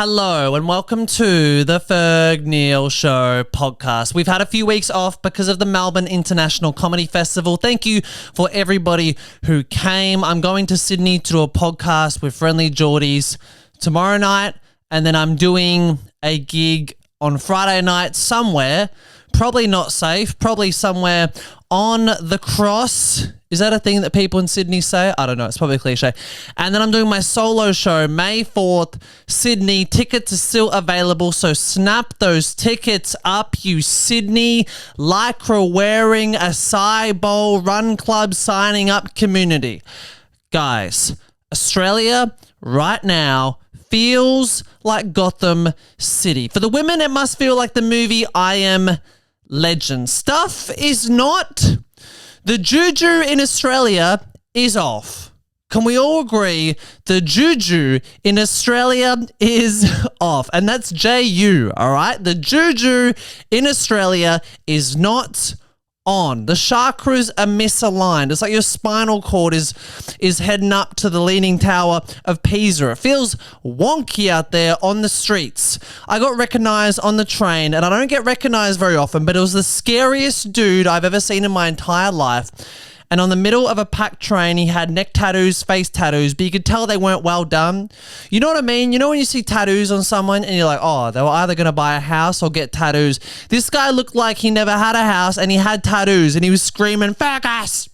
Hello and welcome to the Ferg Neil Show podcast. We've had a few weeks off because of the Melbourne International Comedy Festival. Thank you for everybody who came. I'm going to Sydney to do a podcast with Friendly Geordies tomorrow night, and then I'm doing a gig on Friday night somewhere, probably not safe, probably somewhere on the cross. Is that a thing that people in Sydney say? I don't know. It's probably a cliche. And then I'm doing my solo show, May 4th, Sydney. Tickets are still available, so snap those tickets up, you Sydney lycra wearing, acai bowl, run club signing up community. Guys, Australia right now feels like Gotham City. For the women, it must feel like the movie I Am Legend. Stuff is not... The juju in Australia is off. Can we all agree the juju in Australia is off? And that's J-U, all right? The juju in Australia is not on. The chakras are misaligned. It's like your spinal cord is heading up to the Leaning Tower of Pisa. It feels wonky out there on the streets. I got recognized on the train, and I don't get recognized very often, but it was the scariest dude I've ever seen in my entire life. And on the middle of a packed train, he had neck tattoos, face tattoos, but you could tell they weren't well done. You know what I mean? You know when you see tattoos on someone and you're like, oh, they were either going to buy a house or get tattoos. This guy looked like he never had a house and he had tattoos and he was screaming, fuck us!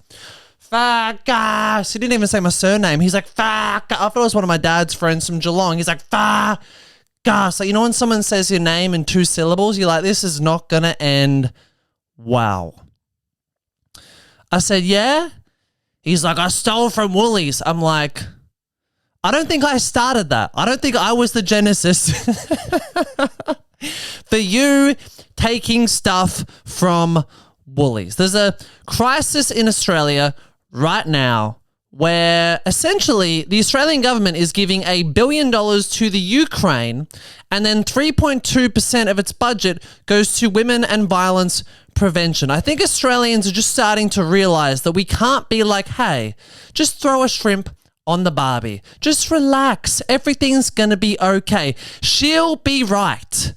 Fuck us! He didn't even say my surname. He's like, fuck. I thought it was one of my dad's friends from Geelong. He's like, fuck us. Like, you know when someone says your name in 2 syllables, you're like, this is not going to end well. I said, yeah? He's like, I stole from Woolies. I'm like, I don't think I started that. I don't think I was the genesis for you taking stuff from Woolies. There's a crisis in Australia right now where essentially the Australian government is giving $1 billion to the Ukraine, and then 3.2% of its budget goes to women and violence prevention. I think Australians are just starting to realize that we can't be like, hey, just throw a shrimp on the Barbie. Just relax. Everything's going to be okay. She'll be right.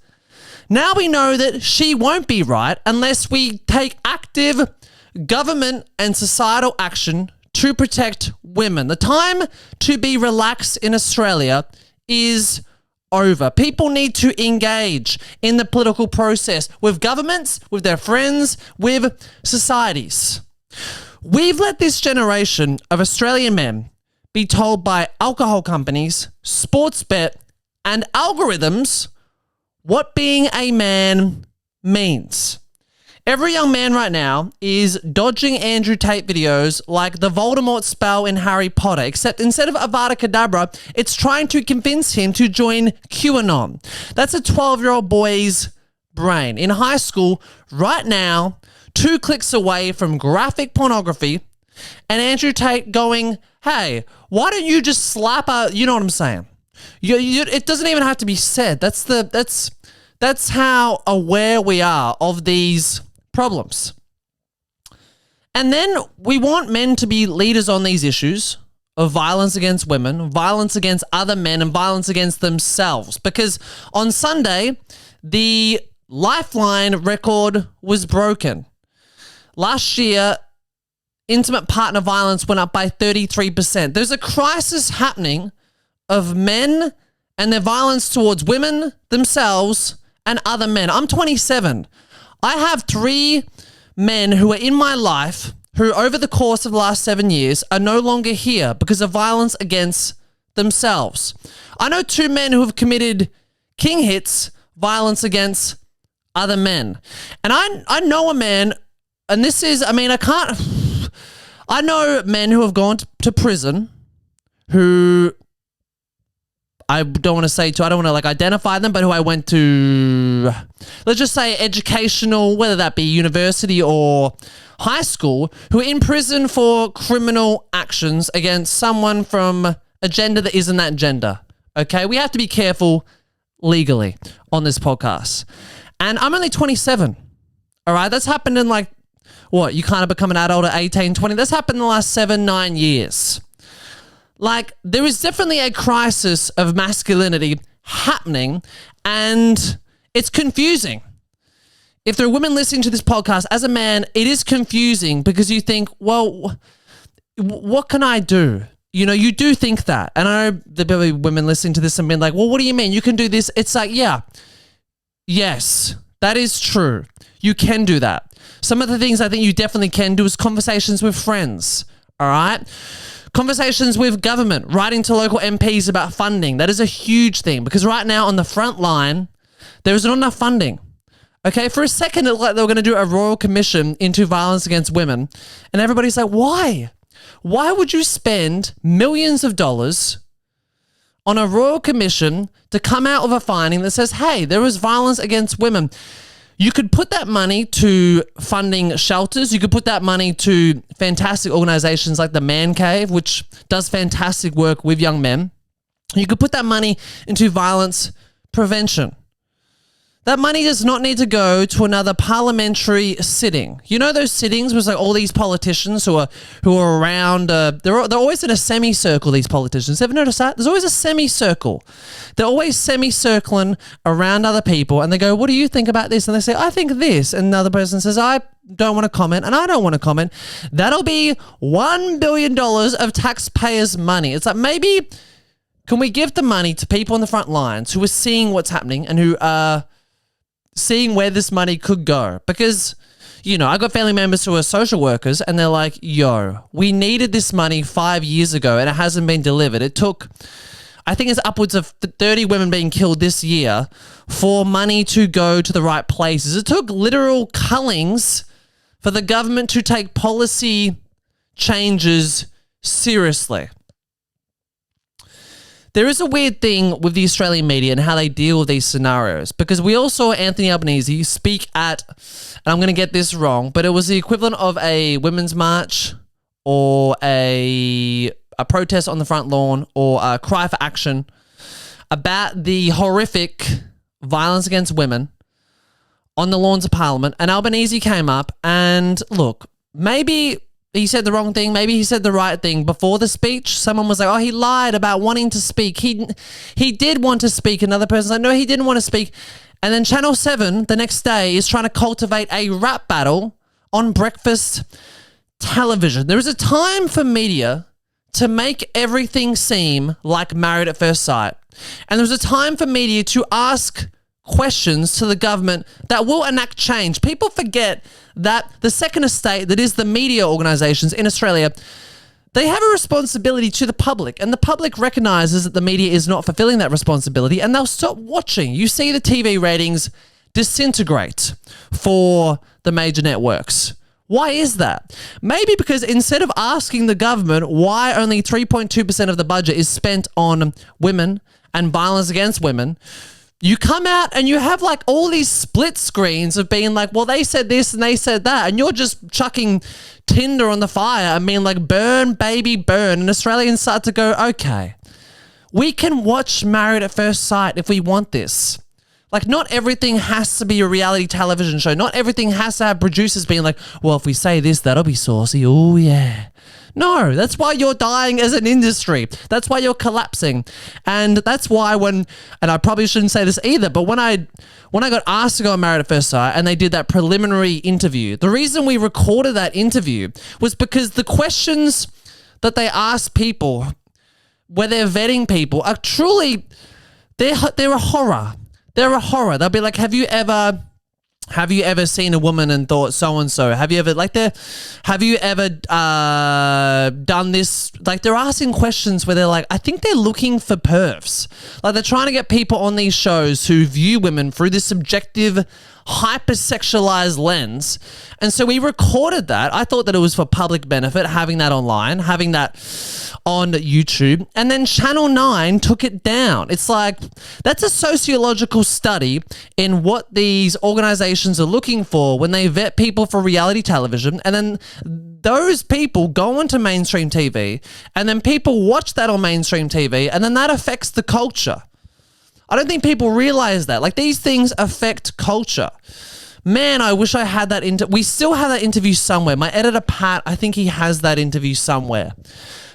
Now we know that she won't be right unless we take active government and societal action to protect women. The time to be relaxed in Australia is over. People need to engage in the political process with governments, with their friends, with societies. We've let this generation of Australian men be told by alcohol companies, sports bet, and algorithms what being a man means. Every young man right now is dodging Andrew Tate videos like the Voldemort spell in Harry Potter, except instead of Avada Kedavra, it's trying to convince him to join QAnon. That's a 12-year-old boy's brain. In high school, right now, 2 clicks away from graphic pornography and Andrew Tate going, hey, why don't you just slap a... You know what I'm saying? It doesn't even have to be said. That's how aware we are of these problems. And then we want men to be leaders on these issues of violence against women, violence against other men, and violence against themselves. Because on Sunday, the Lifeline record was broken. Last year, intimate partner violence went up by 33%. There's a crisis happening of men and their violence towards women, themselves, and other men. I'm 27. I have 3 men who are in my life who over the course of the last 7 years are no longer here because of violence against themselves. I know 2 men who have committed king hits, violence against other men. And I know a man, and this is, I know men who have gone to prison who... I don't want to identify them, but who I went to, let's just say educational, whether that be university or high school, who are in prison for criminal actions against someone from a gender that isn't that gender. Okay? We have to be careful legally on this podcast. And I'm only 27. All right? That's happened in you kind of become an adult at 18, 20. That's happened in the last 7, 9 years. There is definitely a crisis of masculinity happening, and it's confusing. If there are women listening to this podcast, as a man, it is confusing because you think, well, what can I do? You know, you do think that. And I know there'll be women listening to this and being like, well, what do you mean? You can do this. It's like, yeah, yes, that is true. You can do that. Some of the things I think you definitely can do is conversations with friends, all right? Conversations with government, writing to local MPs about funding. That is a huge thing because right now on the front line, there is not enough funding. Okay, for a second, it looked like they were going to do a royal commission into violence against women. And everybody's like, why? Why would you spend millions of dollars on a royal commission to come out with a finding that says, hey, there was violence against women? You could put that money to funding shelters. You could put that money to fantastic organizations like the Man Cave, which does fantastic work with young men. You could put that money into violence prevention. That money does not need to go to another parliamentary sitting. You know those sittings where it's like all these politicians who are around, they're always in a semicircle, these politicians. Ever notice that? There's always a semicircle. They're always semicircling around other people and they go, what do you think about this? And they say, I think this. And another person says, I don't want to comment and I don't want to comment. That'll be $1 billion of taxpayers' money. It's like, maybe can we give the money to people on the front lines who are seeing what's happening and who are seeing where this money could go? Because, you know, I got family members who are social workers and they're like, yo, we needed this money 5 years ago and it hasn't been delivered. It took, I think it's upwards of 30 women being killed this year for money to go to the right places. It took literal cullings for the government to take policy changes seriously. There is a weird thing with the Australian media and how they deal with these scenarios because we all saw Anthony Albanese speak at, and I'm going to get this wrong, but it was the equivalent of a women's march or a protest on the front lawn or a cry for action about the horrific violence against women on the lawns of Parliament. And Albanese came up and look, maybe he said the wrong thing. Maybe he said the right thing before the speech. Someone was like, oh, he lied about wanting to speak. He did want to speak. Another person's like, no, he didn't want to speak. And then Channel 7 the next day is trying to cultivate a rap battle on breakfast television. There is a time for media to make everything seem like Married at First Sight. And there's a time for media to ask questions to the government that will enact change. People forget that the second estate, that is the media organizations in Australia, they have a responsibility to the public, and the public recognizes that the media is not fulfilling that responsibility and they'll stop watching. You see the TV ratings disintegrate for the major networks. Why is that? Maybe because instead of asking the government why only 3.2% of the budget is spent on women and violence against women, you come out and you have like all these split screens of being like, well, they said this and they said that. And you're just chucking tinder on the fire and being like, burn, baby, burn. And Australians start to go, okay, we can watch Married at First Sight if we want this. Like, not everything has to be a reality television show. Not everything has to have producers being like, well, if we say this, that'll be saucy. Oh, yeah. No, that's why you're dying as an industry. That's why you're collapsing. And that's why and I probably shouldn't say this either, but when I got asked to go on Married at First Sight and they did that preliminary interview, the reason we recorded that interview was because the questions that they asked people, where they're vetting people, are truly, they're a horror. They're a horror. They'll be like, have you ever seen a woman and thought so-and-so? Have you ever done this? Like, they're asking questions where they're like, I think they're looking for pervs. Like, they're trying to get people on these shows who view women through this subjective, hypersexualized lens. And so we recorded that. I thought that it was for public benefit, having that online, having that on YouTube. And then Channel 9 took it down. It's like, that's a sociological study in what these organizations are looking for when they vet people for reality television. And then those people go onto mainstream TV and then people watch that on mainstream TV and then that affects the culture. I don't think people realize that. Like, these things affect culture. Man, I wish I had that we still have that interview somewhere. My editor, Pat, I think he has that interview somewhere.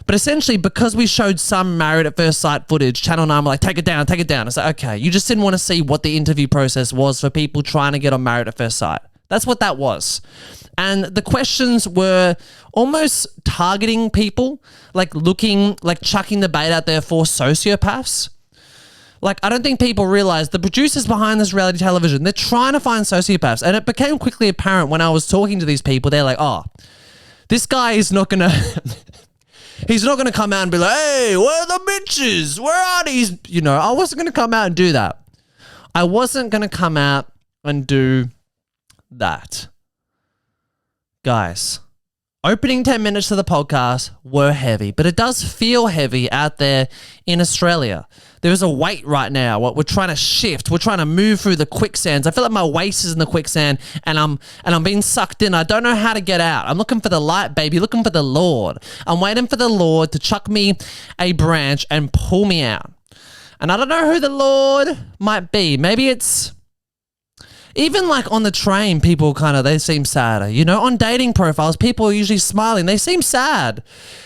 But essentially, because we showed some Married at First Sight footage, Channel 9 were like, take it down, take it down. It's like, okay, you just didn't want to see what the interview process was for people trying to get on Married at First Sight. That's what that was. And the questions were almost targeting people, like chucking the bait out there for sociopaths. Like, I don't think people realize the producers behind this reality television, they're trying to find sociopaths. And it became quickly apparent when I was talking to these people, they're like, oh, this guy is not going to... He's not going to come out and be like, hey, where are the bitches? Where are these? You know, I wasn't going to come out and do that. I wasn't going to come out and do that. Guys, opening 10 minutes to the podcast were heavy, but it does feel heavy out there in Australia. There's a weight right now. We're trying to shift. We're trying to move through the quicksands. I feel like my waist is in the quicksand and I'm being sucked in. I don't know how to get out. I'm looking for the light, baby. Looking for the Lord. I'm waiting for the Lord to chuck me a branch and pull me out. And I don't know who the Lord might be. Maybe it's... Even like on the train, people they seem sadder. You know, on dating profiles, people are usually smiling. They seem sad.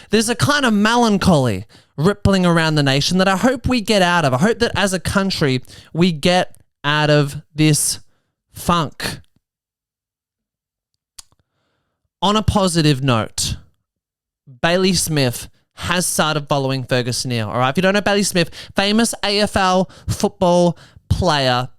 There's a kind of melancholy rippling around the nation that I hope we get out of. I hope that as a country, we get out of this funk. On a positive note, Bailey Smith has started following Fergus Neal. All right, if you don't know Bailey Smith, famous AFL football player.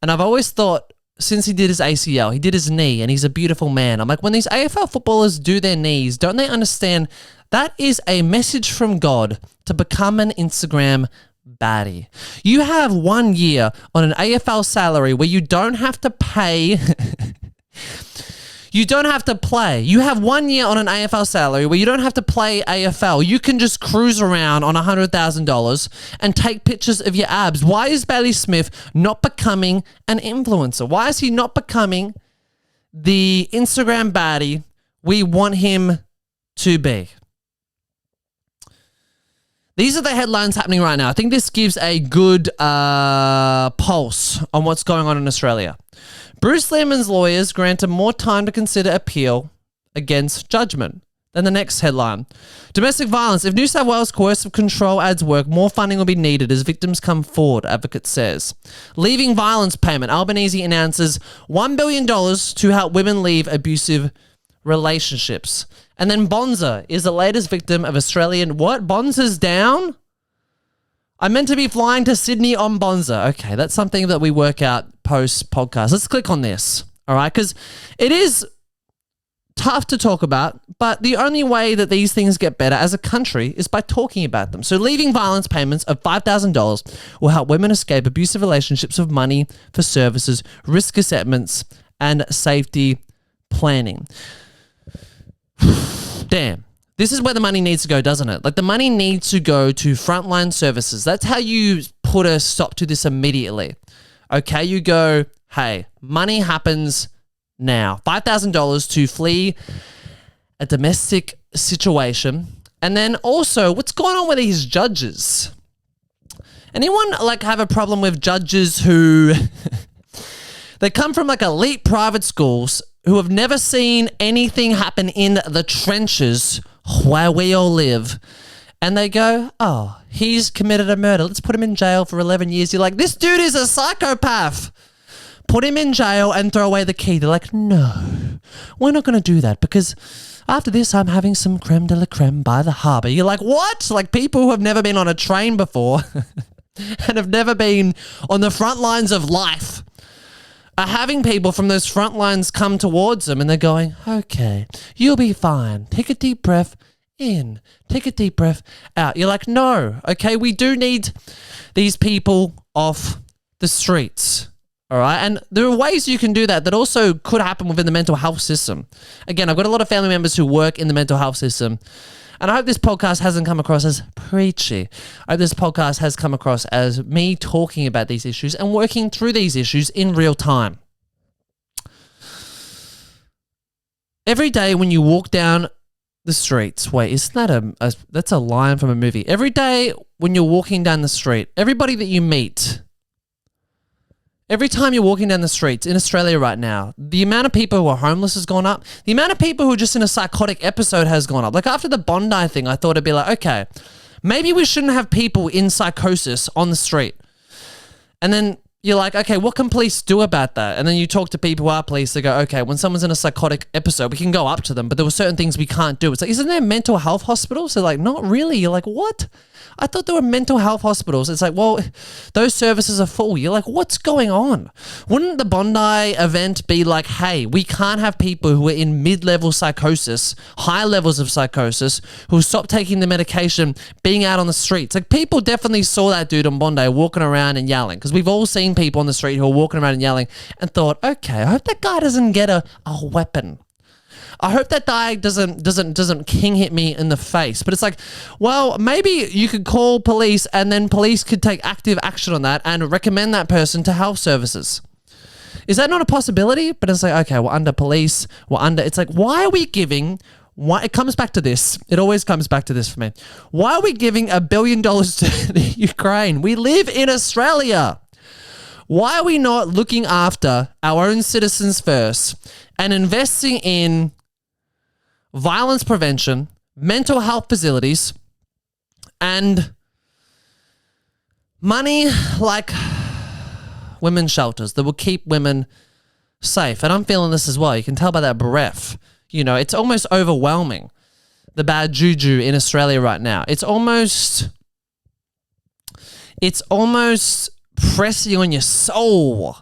And I've always thought, since he did his ACL, he did his knee, and he's a beautiful man. I'm like, when these AFL footballers do their knees, don't they understand that is a message from God to become an Instagram baddie? You have 1 year on an AFL salary where you don't have to pay... You don't have to play. You have 1 year on an AFL salary where you don't have to play AFL. You can just cruise around on $100,000 and take pictures of your abs. Why is Bailey Smith not becoming an influencer? Why is he not becoming the Instagram baddie we want him to be? These are the headlines happening right now. I think this gives a good pulse on what's going on in Australia. Bruce Lehrmann's lawyers granted more time to consider appeal against judgment. Then the next headline. Domestic violence. If New South Wales coercive control adds work, more funding will be needed as victims come forward, advocate says. Leaving violence payment. Albanese announces $1 billion to help women leave abusive relationships. And then Bonza is the latest victim of Australian... What? Bonza's down? I meant to be flying to Sydney on Bonza. Okay, that's something that we work out post-podcast. Let's click on this, all right? Because it is tough to talk about, but the only way that these things get better as a country is by talking about them. So leaving violence payments of $5,000 will help women escape abusive relationships with money for services, risk assessments, and safety planning. Damn. This is where the money needs to go, doesn't it? Like, the money needs to go to frontline services. That's how you put a stop to this immediately. Okay, you go, hey, money happens now. $5,000 to flee a domestic situation. And then also, what's going on with these judges? Anyone, have a problem with judges who... They come from, elite private schools who have never seen anything happen in the trenches where we all live, and they go, oh, he's committed a murder. Let's put him in jail for 11 years. You're like, this dude is a psychopath. Put him in jail and throw away the key. They're like, no, we're not going to do that because after this, I'm having some creme de la creme by the harbour. You're like, what? Like, people who have never been on a train before and have never been on the front lines of life are having people from those front lines come towards them and they're going, okay, you'll be fine. Take a deep breath in. Take a deep breath out. You're like, no, okay, we do need these people off the streets. All right. And there are ways you can do that that also could happen within the mental health system. Again, I've got a lot of family members who work in the mental health system. And I hope this podcast hasn't come across as preachy. I hope this podcast has come across as me talking about these issues and working through these issues in real time. Every day when you walk down the streets, wait, isn't that that's a line from a movie? Every day when you're walking down the street, everybody that you meet Every time you're walking down the streets in Australia right now, the amount of people who are homeless has gone up. The amount of people who are just in a psychotic episode has gone up. Like after the Bondi thing, I thought it'd be like, okay, maybe we shouldn't have people in psychosis on the street. And then you're like, okay, what can police do about that? And then you talk to people who are police, they go, okay, when someone's in a psychotic episode, we can go up to them, but there were certain things we can't do. It's like, isn't there mental health hospitals? They're like, not really. You're like, what? I thought there were mental health hospitals. It's like, well, those services are full. You're like, what's going on? Wouldn't the Bondi event be like, hey, we can't have people who are in mid-level psychosis, high levels of psychosis, who stop taking the medication, being out on the streets? Like people definitely saw that dude on Bondi walking around and yelling, because we've all seen people on the street who are walking around and yelling and thought, okay, I hope that guy doesn't get a weapon. I hope that guy doesn't king hit me in the face. But it's like, well, maybe you could call police and then police could take active action on that and recommend that person to health services. Is that not a possibility? But it's like, okay, we're under police. It's like, why are we giving... It comes back to this. It always comes back to this for me. Why are we giving $1 billion to the Ukraine? We live in Australia. Why are we not looking after our own citizens first and investing in violence prevention, mental health facilities, and money like women's shelters that will keep women safe? And I'm feeling this as well. You can tell by that breath. You know, it's almost overwhelming, the bad juju in Australia right now. It's almost pressing on your soul.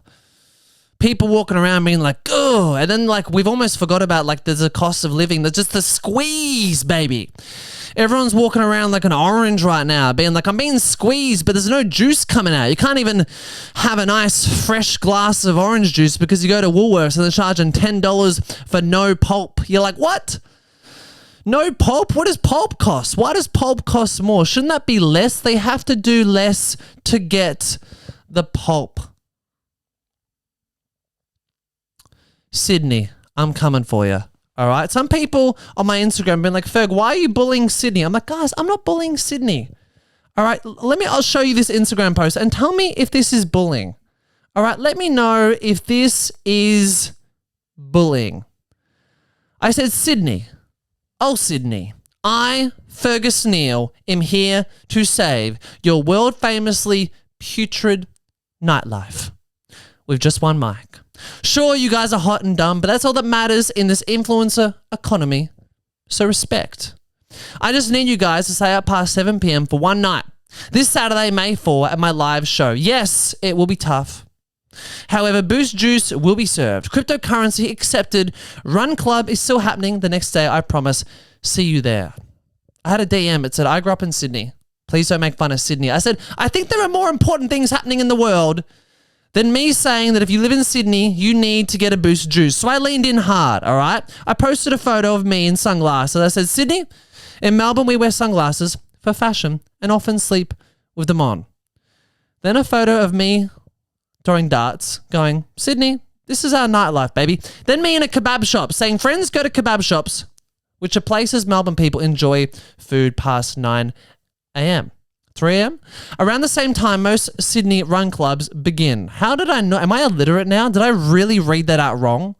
People walking around being like, oh, and then like we've almost forgot about like there's a cost of living. There's just the squeeze, baby. Everyone's walking around like an orange right now, being like, I'm being squeezed, but there's no juice coming out. You can't even have a nice fresh glass of orange juice because you go to Woolworths and they're charging $10 for no pulp. You're like, what? No pulp? What does pulp cost? Why does pulp cost more? Shouldn't that be less? They have to do less to get the pulp. Sydney, I'm coming for you. All right. Some people on my Instagram been like, Ferg, why are you bullying Sydney? I'm like, guys, I'm not bullying Sydney. All right. I'll show you this Instagram post and tell me if this is bullying. All right. Let me know if this is bullying. I said, Sydney. Oh, Sydney. I, Fergus Neal, am here to save your world famously putrid nightlife with just one mic. Sure, you guys are hot and dumb, but that's all that matters in this influencer economy. So respect. I just need you guys to stay up past 7 p.m. for one night. This Saturday, May 4, at my live show. Yes, it will be tough. However, Boost Juice will be served. Cryptocurrency accepted. Run Club is still happening the next day, I promise. See you there. I had a DM. It said, I grew up in Sydney. Please don't make fun of Sydney. I said, I think there are more important things happening in the world than me saying that if you live in Sydney, you need to get a Boost Juice. So I leaned in hard, all right? I posted a photo of me in sunglasses. I said, Sydney, in Melbourne, we wear sunglasses for fashion and often sleep with them on. Then a photo of me throwing darts going, Sydney, this is our nightlife, baby. Then me in a kebab shop saying, friends, go to kebab shops, which are places Melbourne people enjoy food past 9 a.m. 3 a.m. Around the same time, most Sydney run clubs begin. How did I know? Am I illiterate now? Did I really read that out wrong?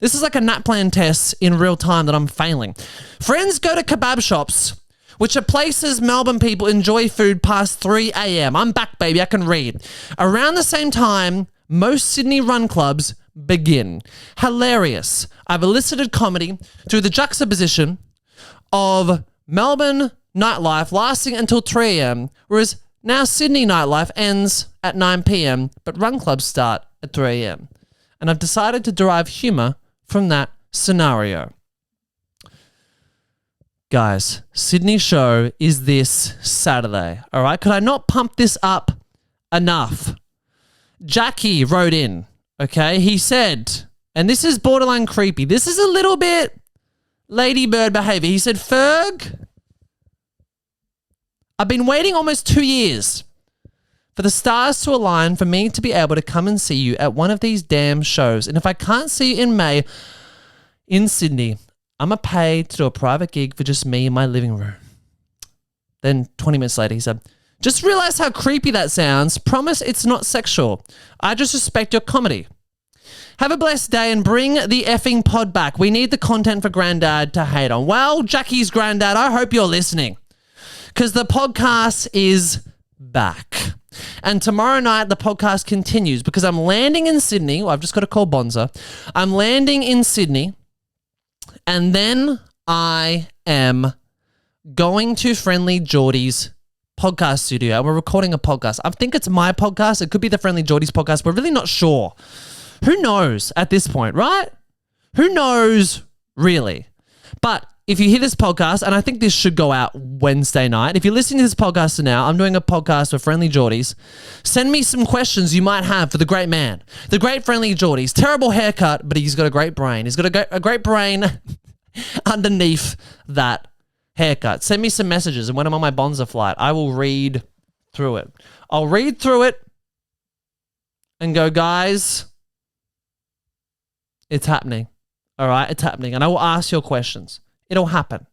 This is like a NAPLAN test in real time that I'm failing. Friends go to kebab shops, which are places Melbourne people enjoy food past 3 a.m. I'm back, baby. I can read. Around the same time, most Sydney run clubs begin. Hilarious. I've elicited comedy through the juxtaposition of Melbourne nightlife lasting until 3 a.m., whereas now Sydney nightlife ends at 9 p.m., but run clubs start at 3 a.m. And I've decided to derive humor from that scenario. Guys, Sydney show is this Saturday, all right? Could I not pump this up enough? Jackie wrote in, okay? He said, and this is borderline creepy. This is a little bit ladybird behavior. He said, Ferg, I've been waiting almost 2 years for the stars to align for me to be able to come and see you at one of these damn shows. And if I can't see you in May in Sydney, I'm going to pay to do a private gig for just me in my living room. Then 20 minutes later, he said, Just realize how creepy that sounds. Promise it's not sexual. I just respect your comedy. Have a blessed day and bring the effing pod back. We need the content for Granddad to hate on. Well, Jackie's Granddad, I hope you're listening because the podcast is back. And tomorrow night, the podcast continues because I'm landing in Sydney. Well, I've just got to call Bonza. I'm landing in Sydney and then I am going to Friendly Geordie's podcast studio. We're recording a podcast. I think it's my podcast. It could be the Friendly Geordie's podcast. We're really not sure. Who knows at this point, right? Who knows really? But if you hear this podcast, and I think this should go out Wednesday night, if you're listening to this podcast now, I'm doing a podcast with Friendly Geordies. Send me some questions you might have for the great man, the great Friendly Geordies. Terrible haircut, but he's got a great brain. He's got a great brain underneath that haircut. Send me some messages, and when I'm on my Bonza flight, I will read through it. I'll read through it and go, guys, it's happening. All right, it's happening. And I will ask your questions. It'll happen.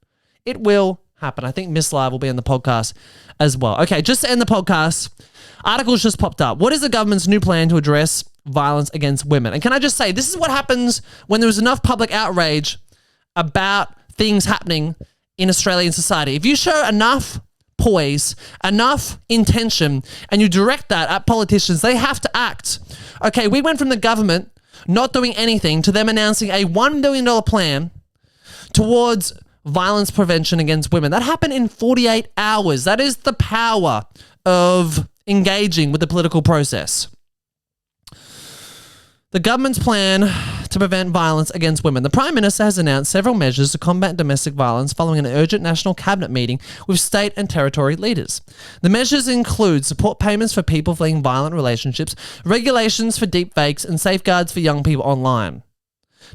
It will happen. I think Miss Live will be in the podcast as well. Okay, just to end the podcast, articles just popped up. What is the government's new plan to address violence against women? And can I just say, this is what happens when there's enough public outrage about things happening in Australian society. If you show enough poise, enough intention, and you direct that at politicians, they have to act. Okay, we went from the government not doing anything to them announcing a $1 billion plan towards violence prevention against women. That happened in 48 hours. That is the power of engaging with the political process. The government's plan to prevent violence against women. The Prime Minister has announced several measures to combat domestic violence following an urgent national cabinet meeting with state and territory leaders. The measures include support payments for people fleeing violent relationships, regulations for deepfakes, and safeguards for young people online.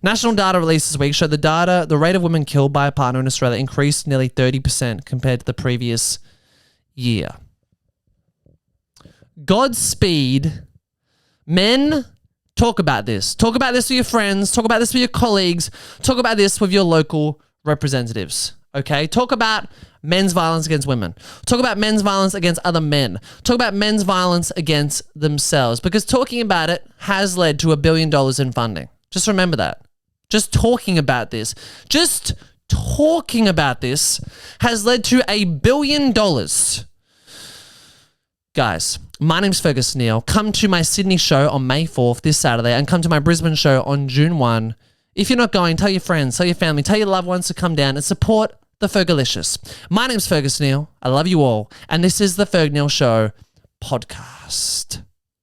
National data released this week showed the rate of women killed by a partner in Australia increased nearly 30% compared to the previous year. Godspeed, men. Talk about this. Talk about this with your friends. Talk about this with your colleagues. Talk about this with your local representatives. Okay? Talk about men's violence against women. Talk about men's violence against other men. Talk about men's violence against themselves. Because talking about it has led to $1 billion in funding. Just remember that. Just talking about this. Just talking about this has led to $1 billion. Guys, my name's Fergus Neal. Come to my Sydney show on May 4th, this Saturday, and come to my Brisbane show on June 1. If you're not going, tell your friends, tell your family, tell your loved ones to come down and support the Fergalicious. My name's Fergus Neal. I love you all. And this is the Ferg Neal Show podcast.